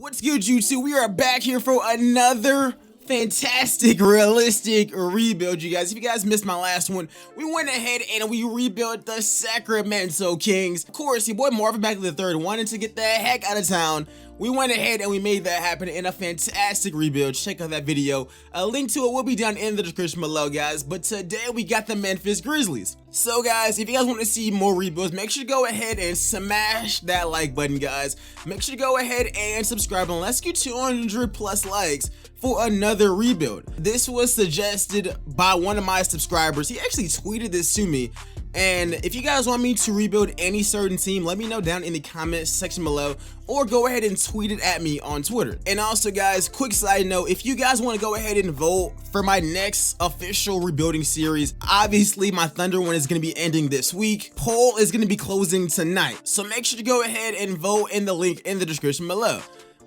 What's good, YouTube? We are back here for another fantastic, realistic rebuild, you guys. If you guys missed my last one, we went ahead and we rebuilt the Sacramento Kings. Of course, your boy Marvin back the third wanted to get the heck out of town. We went ahead and we made that happen in a fantastic rebuild. Check out that video. A link to it will be down in the description below, guys. But today we got the Memphis Grizzlies. So guys, if you guys want to see more rebuilds, make sure to go ahead and smash that like button, guys. Make sure to go ahead and subscribe, and let's get 200 plus likes for another rebuild. This was suggested by one of my subscribers. He actually tweeted this to me. And if you guys want me to rebuild any certain team, let me know down in the comments section below, or go ahead and tweet it at me on Twitter. And also, guys, quick side note, if you guys want to go ahead and vote for my next official rebuilding series, obviously my Thunder one is going to be ending this week. Poll is going to be closing tonight, so make sure to go ahead and vote in the link in the description below.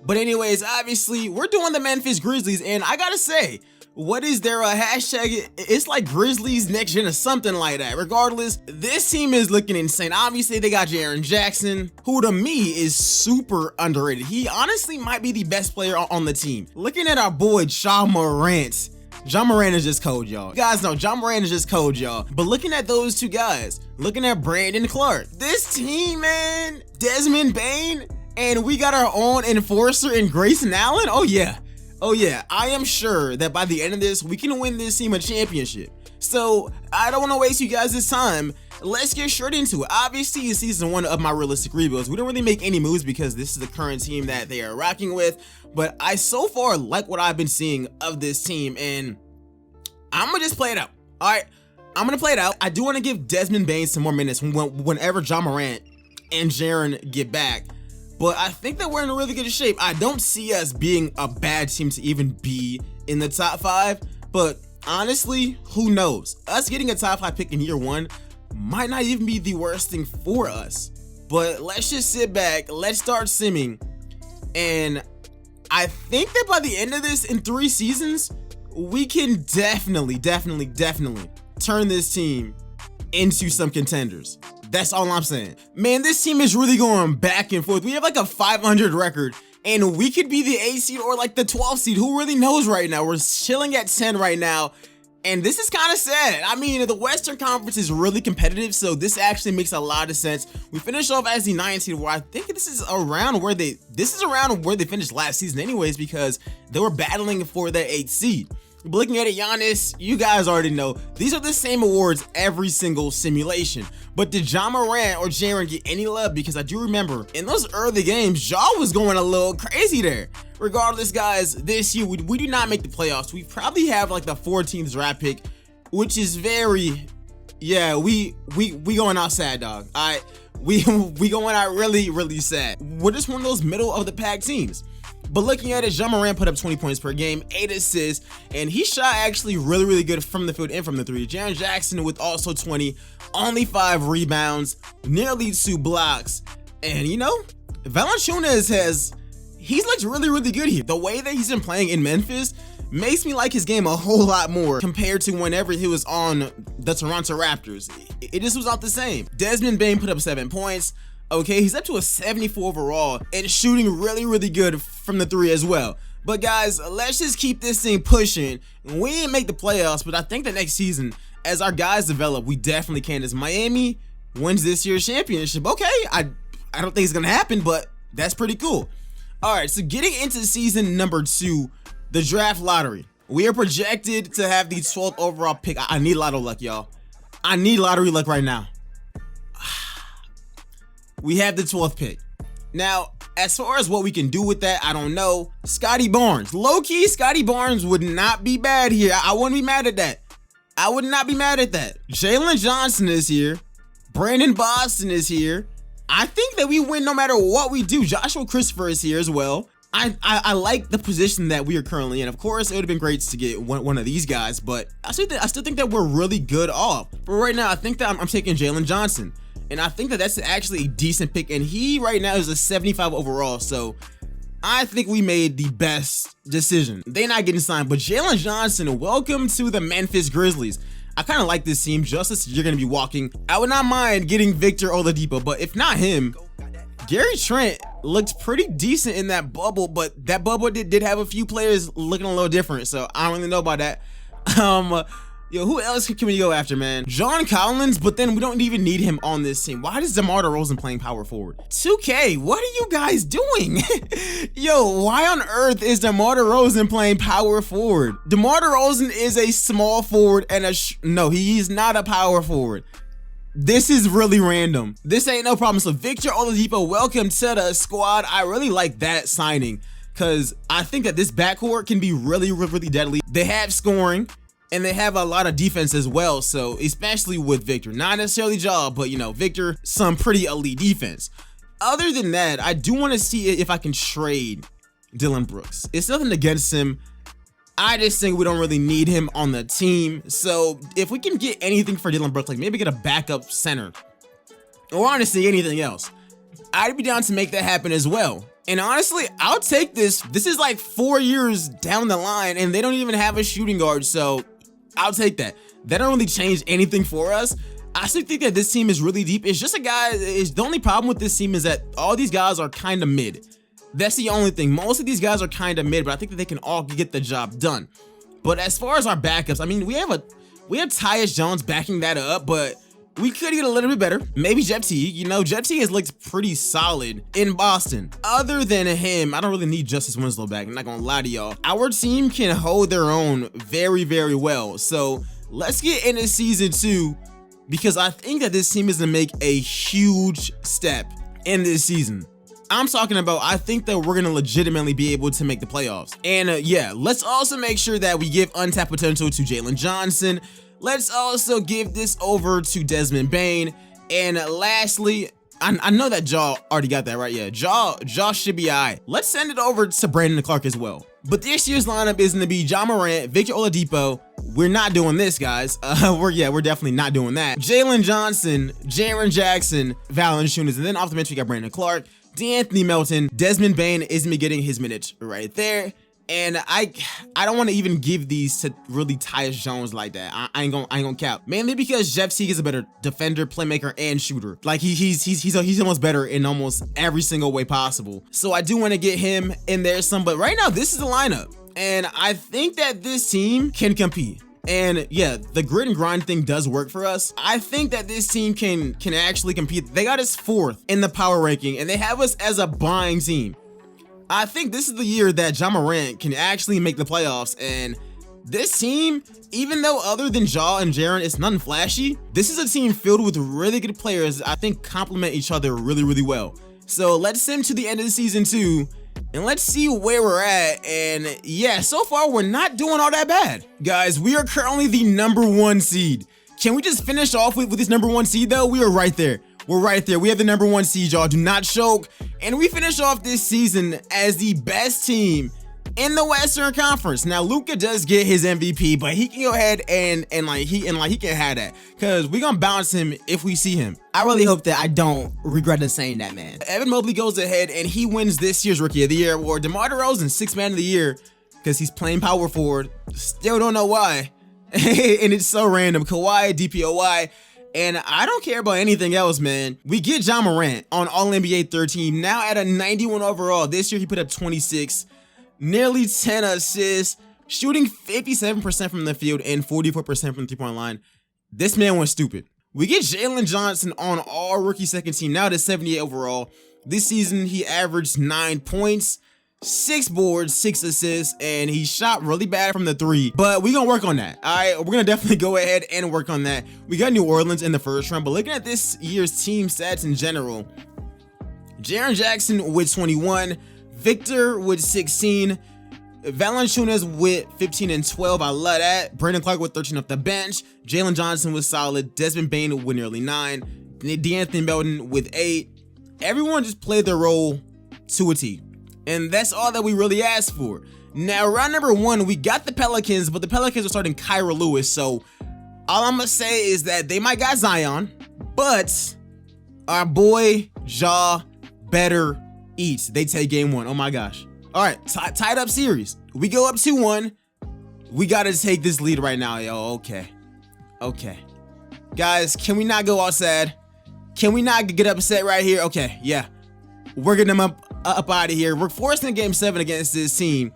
But anyways, obviously we're doing the Memphis Grizzlies, and I gotta say, what is their hashtag? It's like Grizzlies next gen or something like that. Regardless, this team is looking insane. Obviously, they got Jaren Jackson, who to me is super underrated. He honestly might be the best player on the team. Looking at our boy Ja Morant. Ja Morant is just cold, y'all. You guys know Ja Morant is just cold, y'all. But looking at those two guys, looking at Brandon Clarke, this team, man, Desmond Bane, and we got our own enforcer in Grayson Allen. Oh yeah. Oh yeah, I am sure that by the end of this, we can win this team a championship. So I don't want to waste you guys' time. Let's get straight into it. Obviously, it's season 1 of my realistic rebuilds. We don't really make any moves because this is the current team that they are rocking with. But I so far like what I've been seeing of this team, and I'm gonna just play it out. All right, I'm gonna play it out. I do want to give Desmond Bane some more minutes whenever Ja Morant and Jaren get back. But I think that we're in a really good shape. I don't see us being a bad team to even be in the top 5. But honestly, who knows? Us getting a top 5 pick in year 1 might not even be the worst thing for us. But let's just sit back. Let's start simming. And I think that by the end of this, in 3 seasons, we can definitely turn this team into some contenders. That's all I'm saying. Man, this team is really going back and forth. We have like a 500 record, and we could be the 8th seed or like the 12th seed. Who really knows right now? We're chilling at 10 right now, and this is kind of sad. I mean, the Western Conference is really competitive, so this actually makes a lot of sense. We finished off as the 9th seed, where I think this is around where they finished last season anyways, because they were battling for the 8th seed. But looking at it, Giannis, you guys already know, these are the same awards every single simulation. But did Ja Morant or Jaren get any love? Because I do remember in those early games, Ja was going a little crazy there. Regardless, guys, this year, we do not make the playoffs. We probably have like the 14th draft pick, which is very, yeah, we going out sad, dog. All right, we going out really sad. We're just one of those middle of the pack teams. But looking at it, Ja Morant put up 20 points per game, 8 assists, and he shot actually really good from the field and from the 3. Jaren Jackson with also 20, only 5 rebounds, nearly 2 blocks. And you know, Valanciunas he's looked really good here. The way that he's been playing in Memphis makes me like his game a whole lot more compared to whenever he was on the Toronto Raptors. It just was not the same. Desmond Bane put up 7 points. Okay, he's up to a 74 overall and shooting really good from the 3 as well. But guys, let's just keep this thing pushing. We didn't make the playoffs, but I think the next season, as our guys develop, we definitely can. As Miami wins this year's championship, okay, I don't think it's gonna happen, but that's pretty cool. All right, so getting into season number 2, the draft lottery. We are projected to have the 12th overall pick. I need lotto luck, y'all. I need lottery luck right now. We have the 12th pick. Now, as far as what we can do with that, I don't know. Scotty Barnes. Low-key, Scotty Barnes would not be bad here. I wouldn't be mad at that. I would not be mad at that. Jalen Johnson is here. Brandon Boston is here. I think that we win no matter what we do. Joshua Christopher is here as well. I like the position that we are currently in. Of course, it would have been great to get one of these guys, but I still think that we're really good off. But right now, I think that I'm taking Jalen Johnson. And I think that that's actually a decent pick. And he right now is a 75 overall. So I think we made the best decision. They're not getting signed. But Jalen Johnson, welcome to the Memphis Grizzlies. I kind of like this team. Just as you're going to be walking, I would not mind getting Victor Oladipo. But if not him, Gary Trent looked pretty decent in that bubble, but that bubble did have a few players looking a little different, so I don't really know about that. Yo, who else can we go after, man? John Collins, but then we don't even need him on this team. Why is DeMar DeRozan playing power forward? 2K, what are you guys doing? Yo, why on earth is DeMar DeRozan playing power forward? DeMar DeRozan is a small forward and no, he's not a power forward. This is really random. This ain't no problem. So Victor Oladipo, welcome to the squad. I really like that signing because I think that this backcourt can be really deadly. They have scoring. And they have a lot of defense as well, so especially with Victor. Not necessarily Ja, but you know, Victor, some pretty elite defense. Other than that, I do want to see if I can trade Dillon Brooks. It's nothing against him. I just think we don't really need him on the team. So if we can get anything for Dillon Brooks, like maybe get a backup center, or honestly anything else, I'd be down to make that happen as well. And honestly, I'll take this. This is like 4 years down the line, and they don't even have a shooting guard, so I'll take that. That don't really change anything for us. I still think that this team is really deep. It's just the only problem with this team is that all these guys are kind of mid. That's the only thing. Most of these guys are kind of mid, but I think that they can all get the job done. But as far as our backups, I mean, we have Tyus Jones backing that up, but we could get a little bit better. Maybe Jeff Teague. You know, Jeff Teague has looked pretty solid in Boston. Other than him, I don't really need Justice Winslow back. I'm not gonna lie to y'all. Our team can hold their own very well. So let's get into season 2 because I think that this team is gonna make a huge step in this season. I'm talking about, I think that we're gonna legitimately be able to make the playoffs. And yeah, let's also make sure that we give untapped potential to Jalen Johnson. Let's also give this over to Desmond Bane. And lastly, I know that Ja already got that right. Yeah, Ja should be alright. Let's send it over to Brandon Clarke as well. But this year's lineup is going to be Ja Morant, Victor Oladipo. We're not doing this, guys. We're definitely not doing that. Jalen Johnson, Jaren Jackson, Valanciunas, and then off the bench we got Brandon Clarke, D'Anthony Melton, Desmond Bane is me getting his minutes right there. And I don't want to even give these to really Tyus Jones like that. I ain't gonna cap. Mainly because Jeff Teague is a better defender, playmaker, and shooter. Like he's almost better in almost every single way possible. So I do want to get him in there some. But right now, this is the lineup, and I think that this team can compete. And yeah, the grit and grind thing does work for us. I think that this team can actually compete. They got us 4th in the power ranking, and they have us as a buying team. I think this is the year that Ja Morant can actually make the playoffs, and this team, even though other than Ja and Jaren, it's nothing flashy, this is a team filled with really good players I think complement each other really well. So let's sim to the end of the season 2, and let's see where we're at. And yeah, so far we're not doing all that bad. Guys, we are currently the #1 seed. Can we just finish off with this #1 seed though? We are right there. We're right there. We have the #1 seed, y'all. Do not choke. And we finish off this season as the best team in the Western Conference. Now, Luka does get his MVP, but he can go ahead and he can have that because we're gonna bounce him if we see him. I really hope that I don't regret saying that, man. Evan Mobley goes ahead and he wins this year's Rookie of the Year award. DeMar DeRozan, 6th Man of the Year because he's playing power forward. Still don't know why. And it's so random. Kawhi, DPOY. And I don't care about anything else, man. We get Ja Morant on All-NBA 3rd team, now at a 91 overall. This year he put up 26, nearly 10 assists, shooting 57% from the field and 44% from the 3-point line. This man went stupid. We get Jalen Johnson on All-Rookie 2nd team, now at a 78 overall. This season he averaged 9 points, 6 boards, 6 assists, and he shot really bad from the 3, but we're gonna work on that. All right, we're gonna definitely go ahead and work on that. We got New Orleans in the 1st round, but looking at this year's team stats in general, Jaren Jackson with 21, Victor with 16, Valanciunas with 15 and 12. I love that. Brandon Clarke with 13 off the bench. Jalen Johnson was solid. Desmond Bane with nearly 9. D'Anthony Melton with 8. Everyone just played their role to a T. And that's all that we really asked for. Now, round #1, we got the Pelicans, but the Pelicans are starting Kyra Lewis. So all I'm going to say is that they might got Zion, but our boy Ja better eat. They take game 1. Oh my gosh. All right, tied up series. We go up 2-1. We got to take this lead right now, yo. Okay. Guys, can we not go outside? Can we not get upset right here? Okay, yeah. We're getting them up up out of here. We're forcing a game 7 against this team,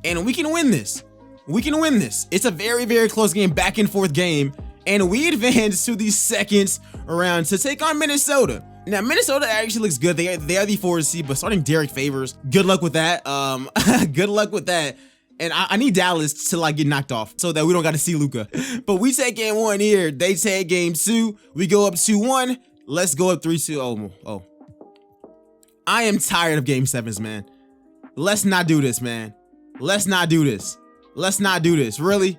and we can win this. We can win this. It's a very, very close game, back and forth game, and we advance to the second round to take on Minnesota. Now, Minnesota actually looks good. They are the 4th seed, but starting Derek Favors, good luck with that. Good luck with that. And I need Dallas to like get knocked off so that we don't got to see Luka. But we take game 1 here. They take game 2. We go up 2-1. Let's go up 3-2. Oh. I am tired of game 7s, man. Let's not do this, man. Let's not do this. Let's not do this. Really?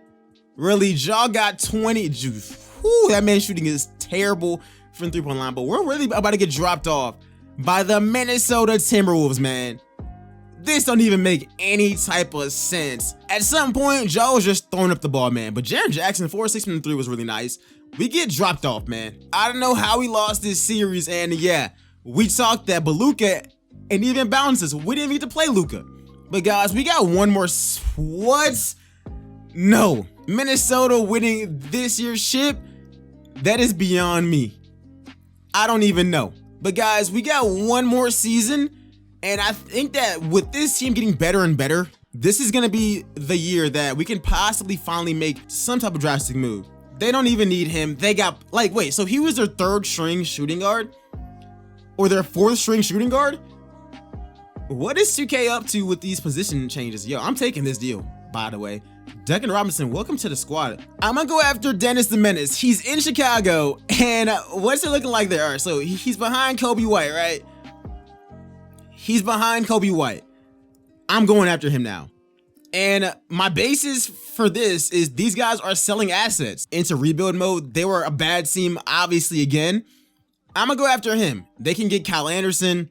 Ja got 20. Whew, that man shooting is terrible from the 3-point line. But we're really about to get dropped off by the Minnesota Timberwolves, man. This don't even make any type of sense. At some point, Ja was just throwing up the ball, man. But Jaren Jackson, 4-6 from the 3 was really nice. We get dropped off, man. I don't know how we lost this series, and yeah, we talked that, but Luka and even bounces. We didn't need to play Luka. But guys, we got one more. What? No. Minnesota winning this year's ship? That is beyond me. I don't even know. But guys, we got one more season. And I think that with this team getting better and better, this is going to be the year that we can possibly finally make some type of drastic move. They don't even need him. They got, like, wait, so he was their 3rd string shooting guard? Or their 4th string shooting guard? What is 2K up to with these position changes? Yo, I'm taking this deal, by the way. Duncan Robinson, welcome to the squad. I'm going to go after Dennis the Menace. He's in Chicago, and what's it looking like there? All right, so he's behind Kobe White, right? He's behind Kobe White. I'm going after him now. And my basis for this is these guys are selling assets into rebuild mode. They were a bad team, obviously, again. I'm going to go after him. They can get Kyle Anderson.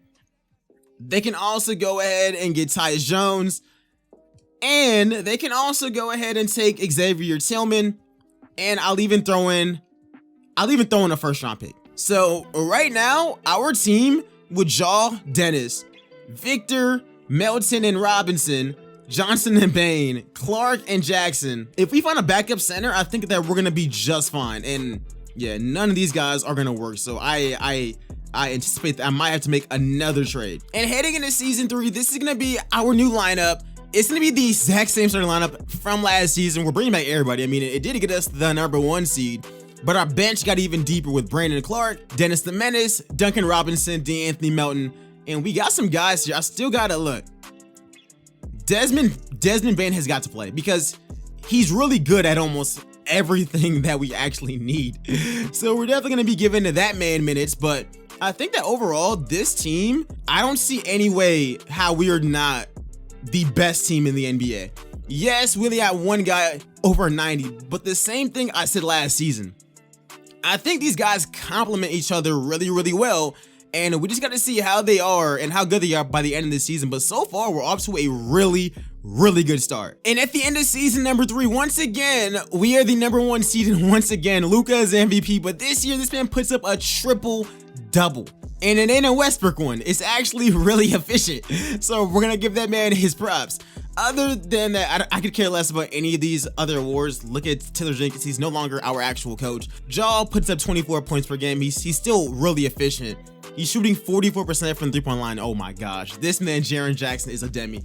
They can also go ahead and get Tyus Jones. And they can also go ahead and take Xavier Tillman. And I'll even throw in a 1st round pick. So right now, our team with Ja, Dennis, Victor, Melton, and Robinson, Johnson and Bane, Clarke and Jackson. If we find a backup center, I think that we're gonna be just fine. And yeah, none of these guys are gonna work. So I anticipate that I might have to make another trade. And heading into season 3, this is gonna be our new lineup. It's gonna be the exact same starting lineup from last season. We're bringing back everybody. I mean, it did get us the #1 seed. But our bench got even deeper with Brandon Clarke, Dennis the Menace, Duncan Robinson, D'Anthony Melton, and we got some guys here. I still gotta look. Desmond Bane has got to play because he's really good at almost everything that we actually need. So we're definitely gonna be giving that man minutes, but I think that overall, this team, I don't see any way how we are not the best team in the NBA. Yes, we only had one guy over 90, but the same thing I said last season. I think these guys complement each other really, really well, and we just got to see how they are and how good they are by the end of the season. But so far, we're off to a really, really good start. And at the end of season number 3, once again, we are the #1 seed, and once again, Luka is MVP. But this year, this man puts up a triple-double. And it ain't a Westbrook one. It's actually really efficient. So we're gonna give that man his props. Other than that, I could care less about any of these other awards. Look at Taylor Jenkins. He's no longer our actual coach. Ja puts up 24 points per game. He's still really efficient. He's shooting 44% from the 3-point line. Oh my gosh. This man, Jaren Jackson, is a demi.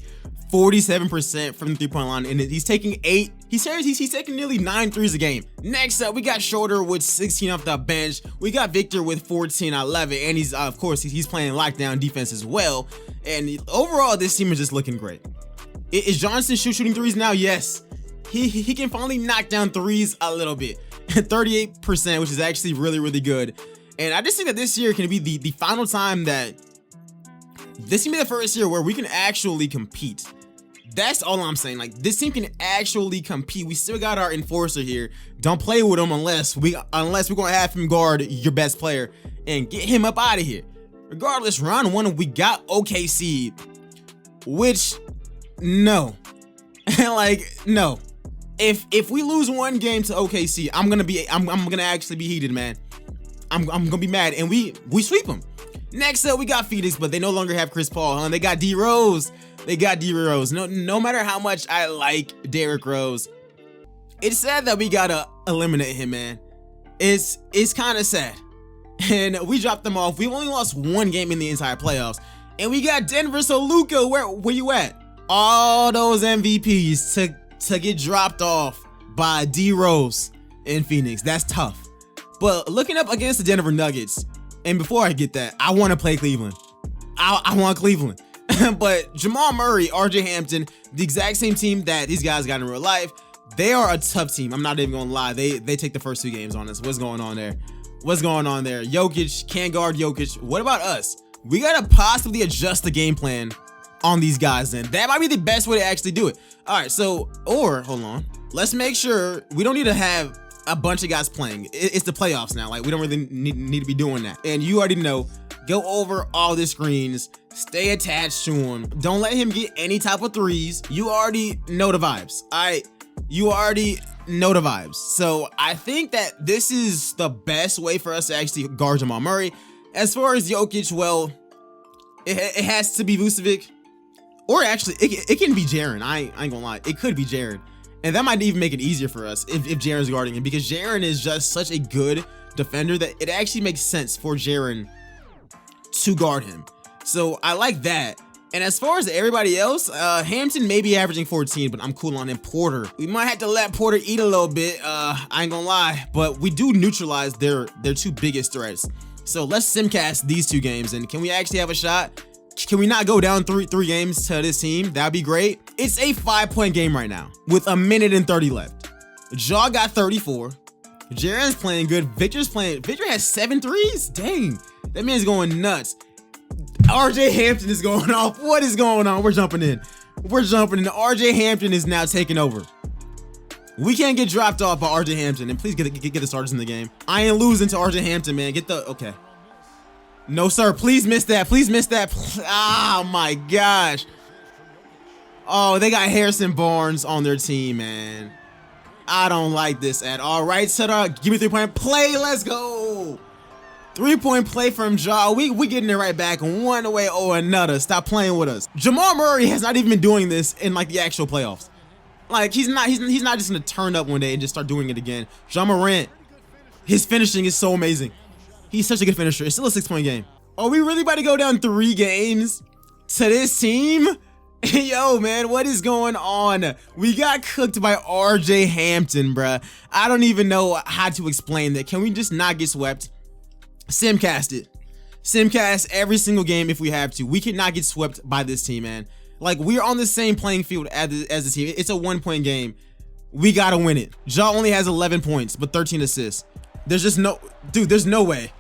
47% from the 3-point line, and he's taking 8. He's taking nearly 9 threes a game. Next up, we got Shorter with 16 off the bench. We got Victor with 14 at 11, and he's of course he's playing lockdown defense as well. And overall, this team is just looking great. Is Johnson shooting threes now? Yes. He can finally knock down threes a little bit. 38%, which is actually really, really good. And I just think that this year can be the final time that this can be the first year where we can actually compete. That's all I'm saying. Like, this team can actually compete. We still got our enforcer here. Don't play with him unless we're gonna have him guard your best player and get him up out of here. Regardless, round 1 we got OKC, which no, like no. If we lose one game to OKC, I'm gonna actually be heated, man. I'm gonna be mad, and we sweep them. Next up, we got Phoenix, but they no longer have Chris Paul, and they got D Rose. No matter how much I like Derrick Rose, it's sad that we gotta eliminate him, man. It's kind of sad. And we dropped them off. We only lost one game in the entire playoffs, And we got Denver, so Luka, where you at? All those MVPs to get dropped off by D Rose in Phoenix. That's tough. But looking up against the Denver Nuggets, and before I get that, I want to play Cleveland. I want Cleveland. But Jamal Murray, RJ Hampton, the exact same team that these guys got in real life, they are a tough team. I'm not even gonna lie. They take the first 2 games on us. What's going on there? What's going on there? Jokic can't guard Jokic. What about us? We gotta possibly adjust the game plan on these guys then. That might be the best way to actually do it. All right, so, or hold on. Let's make sure we don't need to have a bunch of guys playing. It's the playoffs now. Like, we don't really need to be doing that. And you already know, go over all the screens, stay attached to him. Don't let him get any type of threes. You already know the vibes. You already know the vibes. So I think that this is the best way for us to actually guard Jamal Murray. As far as Jokic, well, it has to be Vucevic. Or actually, it can be Jaren. I ain't gonna lie. It could be Jaren. And that might even make it easier for us if Jaren's guarding him, because Jaren is just such a good defender that it actually makes sense for Jaren to guard him. So I like that. And as far as everybody else, Hampton may be averaging 14, but I'm cool on him. Porter, we might have to let Porter eat a little bit. I ain't gonna lie, but we do neutralize their 2 biggest threats. So let's simcast these 2 games, and can we actually have a shot? Can we not go down three games to this team? That'd be great. It's a 5-point game right now with 1:30 left. Ja got 34. Jaren's playing good. Victor's playing. Victor has 7 threes. Dang, that man's going nuts. RJ Hampton is going off. What is going on? We're jumping in. RJ Hampton is now taking over. We can't get dropped off by RJ Hampton, and please get the starters in the game. I ain't losing to RJ Hampton, man. Okay. No, sir. Please miss that. Oh, my gosh. Oh, they got Harrison Barnes on their team, man. I don't like this at all. Right, give me 3-point play. Let's go. 3-point play from Ja. We getting it right back one way or another. Stop playing with us. Jamal Murray has not even been doing this in like the actual playoffs. Like, he's not just gonna turn up one day and just start doing it again. Ja Morant, his finishing is so amazing. He's such a good finisher. It's still a 6-point game. Are we really about to go down 3 games to this team? Yo, man, what is going on? We got cooked by RJ Hampton, bruh. I don't even know how to explain that. Can we just not get swept? Simcast it. Simcast every single game if we have to. We cannot get swept by this team, man. Like, we're on the same playing field as the team. It's a 1-point game. We gotta win it. Ja only has 11 points, but 13 assists. There's just no... Dude, there's no way.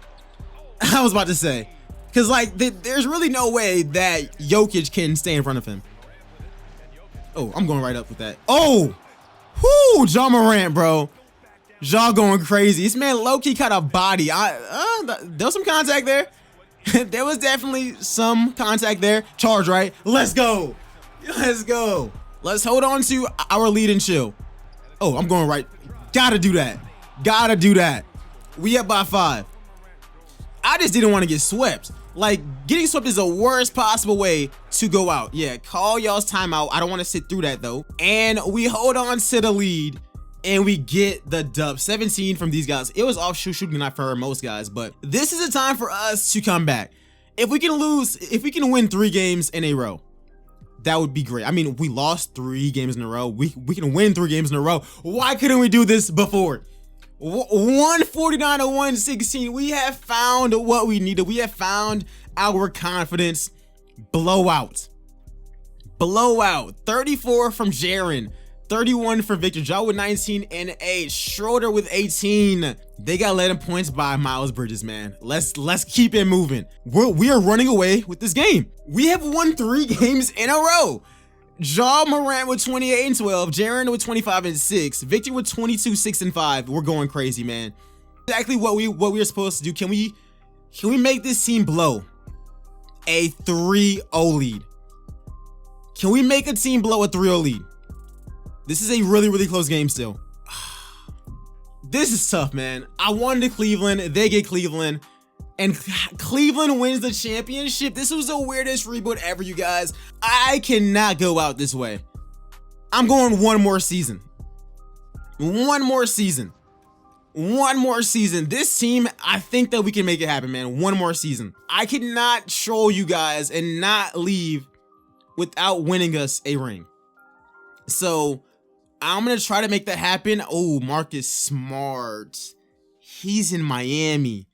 I was about to say. Because, like, there's really no way that Jokic can stay in front of him. Oh, I'm going right up with that. Oh! Whoo! Ja Morant, bro. Ja going crazy. This man low-key caught a body. There was some contact there. There was definitely some contact there. Charge, right? Let's go. Let's go. Let's hold on to our lead and chill. Oh, I'm going right. Gotta do that. Gotta do that. We up by 5. I just didn't want to get swept. Like, getting swept is the worst possible way to go out. Yeah, call y'all's timeout. I don't want to sit through that, though. And we hold on to the lead, and we get the dub. 17 from these guys. It was off shooting night for most guys, but this is a time for us to come back. If we can win 3 games in a row, that would be great. I mean, we lost 3 games in a row. We can win 3 games in a row. Why couldn't we do this before? 149 to 116. We have found what we needed. We have found our confidence. Blowout. 34 from Jaren. 31 for Victor. Ja with 19 and 8. Schroeder with 18. They got led in points by Miles Bridges, man. Let's keep it moving. We are running away with this game. We have won 3 games in a row. Ja Morant with 28 and 12, Jaren with 25 and 6, Victor with 22, 6 and 5. We're going crazy, man. Exactly what we're supposed to do. Can we make this team blow a 3-0 lead? Can we make a team blow a 3-0 lead? This is a really, really close game still. This is tough, man. I wanted Cleveland. They get Cleveland. And Cleveland wins the championship. This was the weirdest reboot ever, you guys. I cannot go out this way. I'm going one more season. One more season. One more season. This team, I think that we can make it happen, man. One more season. I cannot troll you guys and not leave without winning us a ring. So I'm going to try to make that happen. Oh, Marcus Smart. He's in Miami.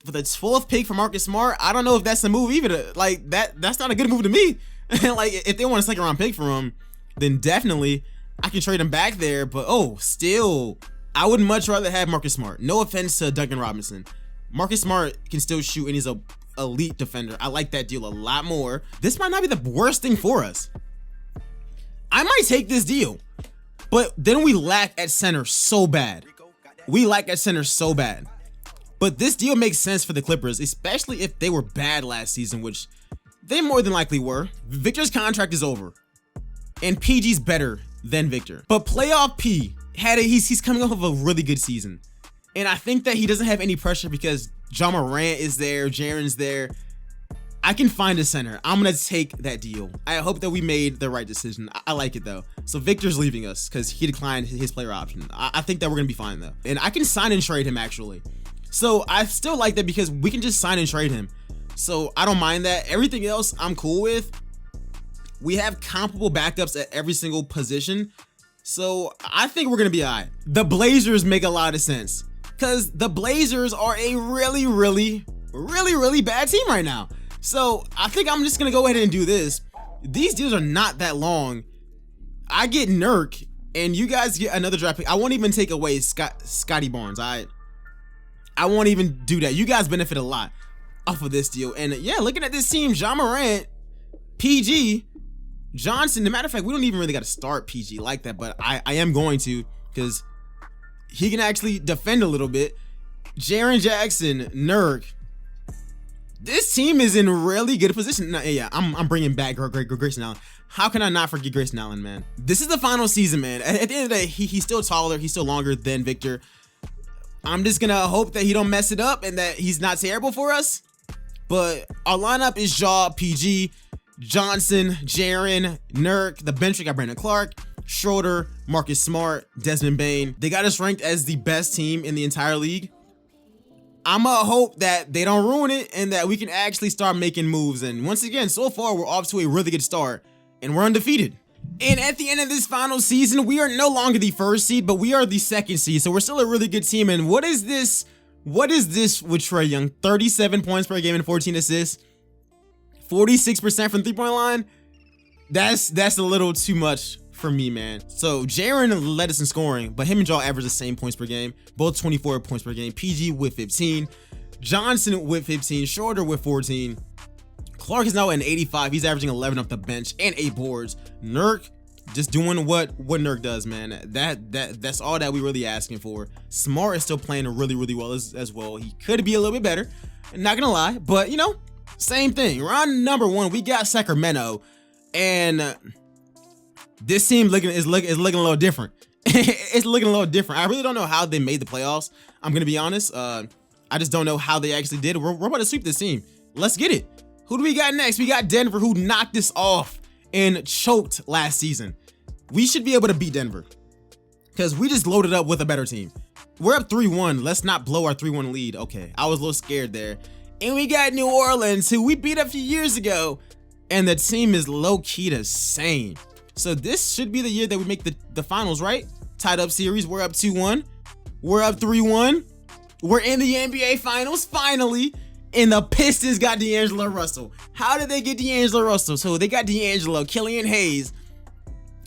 For the 12th pick for Marcus Smart, I don't know if that's a move either. Like, that's not a good move to me. Like, if they want a second round pick for him, then definitely I can trade him back there. But, oh, still, I would much rather have Marcus Smart. No offense to Duncan Robinson. Marcus Smart can still shoot, and he's a elite defender. I like that deal a lot more. This might not be the worst thing for us. I might take this deal, but then we lack at center so bad. We lack at center so bad. But this deal makes sense for the Clippers, especially if they were bad last season, which they more than likely were. Victor's contract is over, and PG's better than Victor. But playoff P he's coming off of a really good season, and I think that he doesn't have any pressure because Ja Morant is there, Jaren's there. I can find a center. I'm gonna take that deal. I hope that we made the right decision. I like it though. So Victor's leaving us because he declined his player option. I think that we're gonna be fine though, and I can sign and trade him actually. So I still like that because we can just sign and trade him. So I don't mind that. Everything else I'm cool with. We have comparable backups at every single position. So I think we're gonna be all right. The Blazers make a lot of sense because the Blazers are a really bad team right now. So I think I'm just gonna go ahead and do this. These deals are not that long. I get Nurk and you guys get another draft pick. I won't even take away Scotty Barnes. I won't even do that. You guys benefit a lot off of this deal. And yeah, looking at this team, Ja Morant, PG, Johnson. As a matter of fact, we don't even really got to start PG like that, but I am going to because he can actually defend a little bit. Jaren Jackson, Nurk. This team is in really good position. No, yeah, I'm bringing back Grayson Allen. How can I not forget Grayson Allen, man? This is the final season, man. At the end of the day, he's still taller. He's still longer than Victor. I'm just gonna hope that he don't mess it up and that he's not terrible for us. But our lineup is Ja, PG, Johnson, Jaren, Nurk. The bench we got Brandon Clarke, Schroeder, Marcus Smart, Desmond Bane. They got us ranked as the best team in the entire league. I'ma hope that they don't ruin it and that we can actually start making moves. And once again, so far we're off to a really good start and we're undefeated. And at the end of this final season, we are no longer the first seed, but we are the second seed. So we're still a really good team. And what is this? What is this with Trae Young? 37 points per game and 14 assists. 46% from the 3-point line. That's a little too much for me, man. So Jaren led us in scoring, but him and Ja average the same points per game. Both 24 points per game. PG with 15. Johnson with 15. Schroeder with 14. Clarke is now at an 85. He's averaging 11 off the bench and 8 boards. Nurk just doing what Nurk does, man. That's all that we really asking for. Smart is still playing really well as well. He could be a little bit better, not gonna lie, but you know, same thing. Round number 1, we got Sacramento, and this team is looking a little different. It's looking a little different. I really don't know how they made the playoffs. I'm gonna be honest. I just don't know how they actually did. We're about to sweep this team. Let's get it. Who do we got next? We got Denver, who knocked us off and choked last season. We should be able to beat Denver because we just loaded up with a better team. We're up 3-1. Let's not blow our 3-1 lead. Okay, I was a little scared there. And we got New Orleans, who we beat a few years ago, and the team is low-key the same. So this should be the year that we make the finals, right? Tied up series. We're up 2-1. We're up 3-1. We're in the NBA Finals, finally. And the Pistons got D'Angelo Russell. How did they get D'Angelo Russell? So they got D'Angelo, Killian Hayes,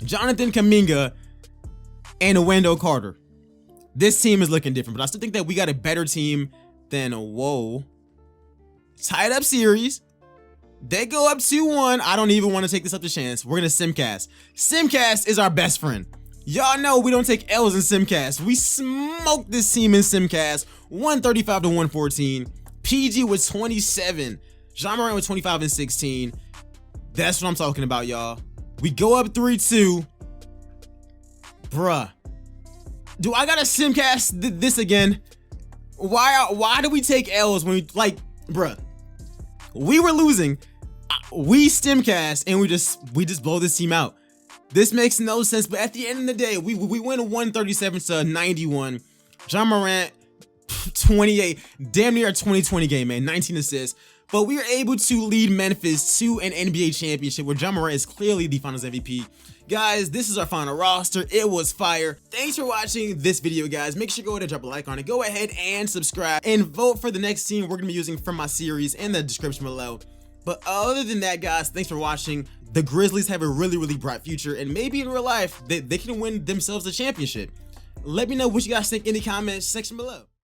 Jonathan Kuminga, and Wendell Carter. This team is looking different, but I still think that we got a better team than, whoa. Tied up series. They go up 2-1. I don't even want to take this up to chance. We're going to Simcast. Simcast is our best friend. Y'all know we don't take L's in Simcast. We smoked this team in Simcast. 135-114. PG was 27. Ja Morant was 25 and 16. That's what I'm talking about, y'all. We go up 3-2. Bruh. Do I gotta Simcast this again? Why do we take L's when we, like, bruh. We were losing. We Stimcast and we just blow this team out. This makes no sense, but at the end of the day, we win 137-91. Ja Morant, 28, damn near a 2020 game, man, 19 assists. But we were able to lead Memphis to an NBA championship where Ja Morant is clearly the finals MVP. Guys, this is our final roster. It was fire. Thanks for watching this video, guys. Make sure you go ahead and drop a like on it. Go ahead and subscribe and vote for the next team we're going to be using from my series in the description below. But other than that, guys, thanks for watching. The Grizzlies have a really bright future, and maybe in real life, they can win themselves a championship. Let me know what you guys think in the comments section below.